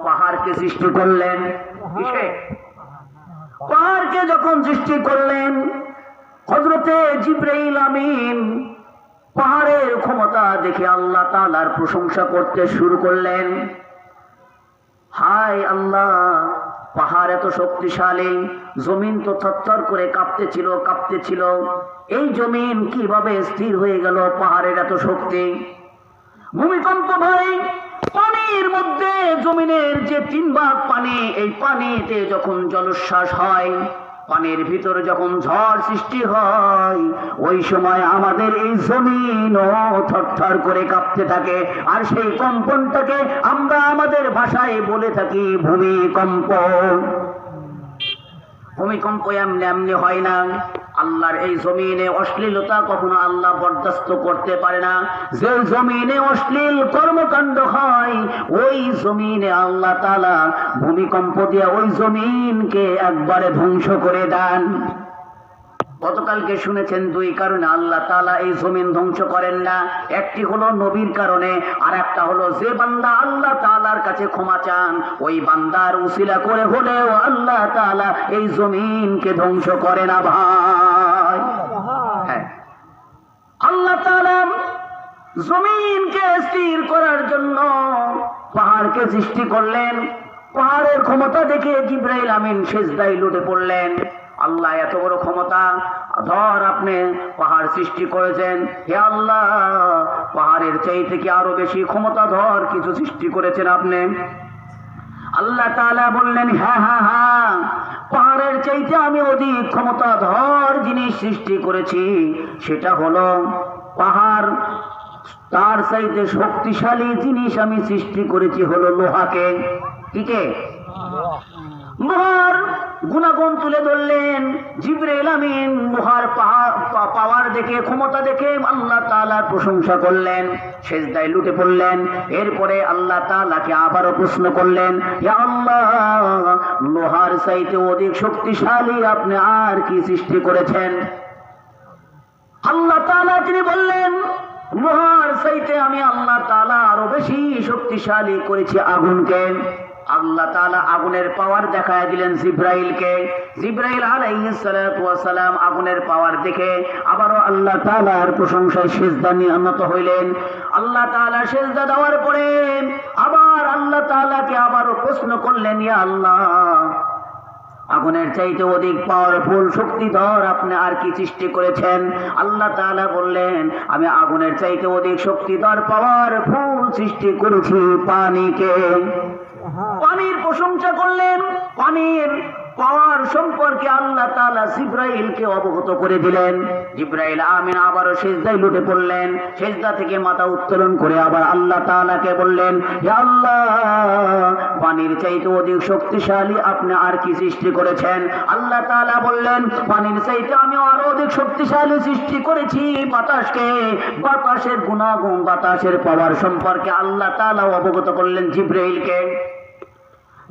পাহাড়কে সৃষ্টি করলেন। কিসে? পাহাড়কে যখন সৃষ্টি করলেন, হযরতে জিবরাইল আমিন পাহাড়ের ক্ষমতা দেখে আল্লাহ তাআলার প্রশংসা করতে শুরু করলেন। হায় আল্লাহ, পাহাড় এত শক্তিশালী, জমিন তো থরথর করে কাঁপতেছিল। এই জমিন কিভাবে স্থির হয়ে গেল? পাহাড়ের এত শক্তি। ভূমিকম্প ভাই, পানির মধ্যে জমিনের যে 3 ভাগ পানি, এই পানিতে যখন জলোচ্ছ্বাস হয়, পানির ভিতরে যখন ঝড় সৃষ্টি হয়, ওই সময় আমাদের এই জমিনও থরথর করে কাঁপতে থাকে। আর সেই কম্পনটাকে আমরা আমাদের ভাষায় বলে থাকি ভূমিকম্প। ভূমিকম্প এমনি এমনি হয় না। আল্লাহর এই জমিনে অশ্লীলতা কখনো আল্লাহ বরদাস্ত করতে পারে না। যে জমিনে অশ্লীল কর্মকাণ্ড হয়, ওই জমিনে আল্লাহ তাআলা ভূমিকম্প দিয়ে ওই জমিনকে একবারে ধ্বংস করে দেন। গতকালকে শুনেছেন 2 কারণে আল্লাহ তাআলা এই জমিন ধ্বংস করেন না। একটি হলো নবীর কারণে, আর একটা হলো যে বান্দা আল্লাহ তাআলার কাছে ক্ষমা চান, ওই বান্দার উসিলা করে হলেও আল্লাহ তাআলা এই জমিনকে ধ্বংস করে না ভাই। হ্যাঁ, আল্লাহ তাআলা জমিনকে স্থির করার জন্য পাহাড়কে সৃষ্টি করলেন। পাহাড়ের ক্ষমতা দেখে জিবরাইল আমিন সিজদায় লুটে পড়লেন। আল্লাহ এত বড় ক্ষমতা, ধর আপনি পাহাড় সৃষ্টি করেছেন, হে আল্লাহ, পাহাড়ের চাইতে কি আরো বেশি ক্ষমতা ধর কিছু সৃষ্টি করেছেন আপনি? আল্লাহ তাআলা বললেন, হ্যাঁ, পাহাড়ের চাইতে আমি অধিক ক্ষমতা ধর জিনিস সৃষ্টি করেছি। সেটা হলো পাহাড়, তার চাইতে শক্তিশালী জিনিস আমি সৃষ্টি করেছি হলো লোহাকে। কিকে? লোহার গুণাগুণ তুলে ধরলেন জিবরাইল আমিন। লোহার পাওয়ার দেখে, ক্ষমতা দেখে আল্লাহ তাআলার প্রশংসা করলেন, সিজদায় লুটে পড়লেন। এরপরে আল্লাহ তাআলাকে আবারও প্রশ্ন করলেন, হে আল্লাহ, লোহার চাইতে অধিক শক্তিশালী আপনি আর কি সৃষ্টি করেছেন? আল্লাহ তাআলা তিনি বললেন, লোহার চাইতে আমি আল্লাহ তাআলা আরো বেশি শক্তিশালী করেছি আগুনকে। আল্লাহ তাআলা আগুনের পাওয়ার দেখায় দিলেন জিবরাইলকে। জিবরাইল আলাইহিস সালাতু ওয়াস সালাম আগুনের পাওয়ার দেখে আবারও আল্লাহ তাআলার প্রশংসায় সিজদা নিয়ত হইলেন। আল্লাহ তাআলা সিজদা দেওয়ার পরে আবার আল্লাহ তাআলাকে আবারও প্রশ্ন করলেন, ইয়া আল্লাহ, আগুনের চাইতে অধিক পাওয়ারফুল শক্তিধর আপনি আর কি সৃষ্টি করেছেন? আল্লাহ তাআলা বললেন, আমি আগুনের চাইতে অধিক শক্তিধর পাওয়ারফুল সৃষ্টি করেছি পানিকে। পানির প্রশংসা করলেন। পানির পাওয়ার সম্পর্কে আল্লাহ তাআলা জিবরাইলকে অবগত করে দিলেন। জিবরাইল আমিন আবারও সিজদায় লুটে পড়লেন। সিজদা থেকে মাথা উত্তোলন করে আবার আল্লাহ তাআলাকে বললেন, হে আল্লাহ, পানির চাইতে অধিক শক্তিশালী আপনি আর কি সৃষ্টি করেছেন? আল্লাহ তাআলা বললেন, পানির চাইতে আমি আরো অধিক শক্তিশালী সৃষ্টি করেছি বাতাসকে। বাতাসের গুণাগুণ, বাতাসের পাওয়ার সম্পর্কে আল্লাহ তাআলা অবগত করলেন জিবরাইলকে।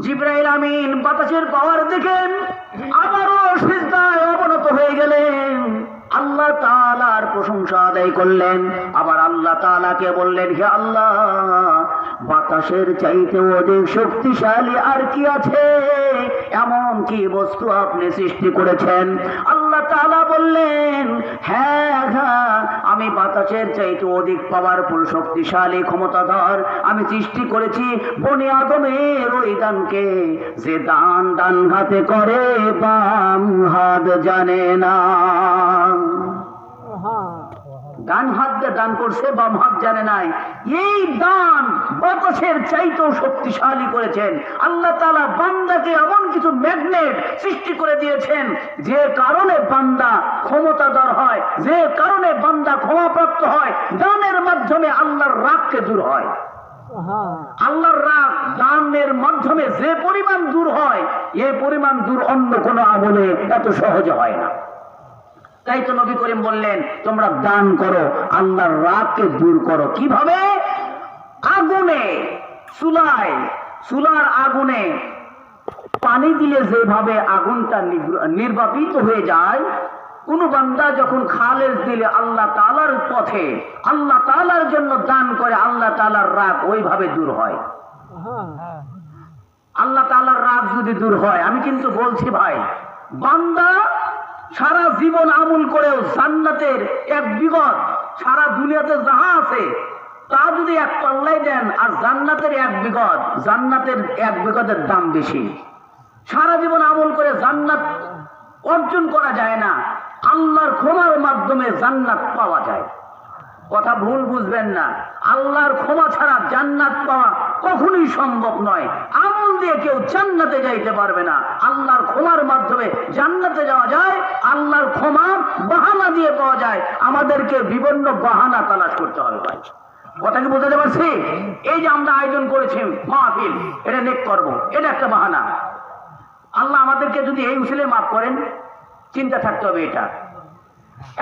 জিবরাইল আমিন বাতাসের পাওয়ার দেখে আবারও সিজদায় অবনত হয়ে গেলেন। আল্লাহ তাআলার প্রশংসা আদায় করলেন। আবার আল্লাহ তাআলাকে বললেন, হে আল্লাহ, বাতাসের চাইতে অধিক শক্তিশালী আর কি আছে? এমন কি বস্তু আপনি সৃষ্টি করেছেন? আল্লাহ তাআলা বললেন, হ্যাঁ, আমি বাতাসের চাইতে অধিক পাওয়ারফুল শক্তিশালী ক্ষমতাধর আমি সৃষ্টি করেছি বনি আদমের ওই দানকে, যে দান ডান হাতে করে বাম হাত জানে না। ডান হাত দিয়ে দান করছে, বাম হাত জানে নাই। এই দান বাতাসের চাইতেও শক্তিশালী করেছেন। আল্লাহ তাআলা বান্দাকে এমন কিছু ম্যাগনেট সৃষ্টি করে দিয়েছেন, যে কারণে বান্দা ক্ষমতাধর হয়, যে কারণে বান্দা ক্ষমাপ্রাপ্ত হয়। দানের মাধ্যমে আল্লাহর রাগকে দূর হয়। আল্লাহর রাগ দানের মাধ্যমে যে পরিমাণ দূর হয়, এই পরিমাণ দূর অন্য কোনো আমলে এত সহজে হয় না। তাই তো নবী করিম বললেন, তোমরা দান করো, আল্লাহর রাগকে দূর করো। কিভাবে? আগুনে, চুলার আগুনে পানি দিলে যেভাবে আগুনটা নির্বাপিত হয়ে যায়, কোন বান্দা যখন খালেস দিলে আল্লাহ তাআলার পথে, আল্লাহ তাআলার জন্য দান করে, আল্লাহ তাআলার রাগ ওইভাবে দূর হয়। আল্লাহ তাআলার রাগ যদি দূর হয়, আমি কিন্তু বলছি ভাই, বান্দা সারা জীবন আমল করেও জান্নাতের এক বিগত, সারা দুনিয়াতে যাহা আছে তা যদি এক পাল্লাই দেন, আর জান্নাতের এক বিগত, জান্নাতের এক বিগতের দাম বেশি। সারা জীবন আমল করে জান্নাত অর্জন করা যায় না, আল্লাহর ক্ষমার মাধ্যমে জান্নাত পাওয়া যায়। কথা ভুল বুঝবেন না, আল্লাহর ক্ষমা ছাড়া জান্নাত পাওয়া কখনোই সম্ভব নয়। আমল দিয়ে কেউ জান্নাতে যাইতে পারবে না, আল্লাহর ক্ষমার মাধ্যমে জান্নাতে যাওয়া যায়। আল্লাহর ক্ষমা বাহানা দিয়ে পাওয়া যায়, আমাদেরকে বিভিন্ন বাহানা তালাশ করতে হবে ভাই। কথা কি বোঝাতে পারছি? এই যে আমরা আয়োজন করেছি মাহফিল, এটা নেক করব, এটা একটা বাহানা। আল্লাহ আমাদেরকে যদি এই উসিলে মাফ করেন, চিন্তা থাকতে হবে এটা।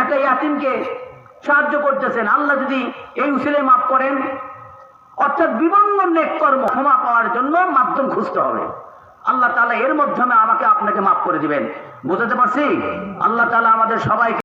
একটা ইয়াতিমকে সাহায্য করতেছেন, আল্লাহ যদি এই উসিলে মাফ করেন, অর্থাৎ বিভিন্ন নেক কর্ম ক্ষমা পাওয়ার জন্য মাধ্যম খুঁজতে হবে। আল্লাহ তাআলা এর মাধ্যমে আমাকে আপনাকে মাফ করে দিবেন। বুঝাতে পারছি? আল্লাহ তাআলা আমাদের সবাইকে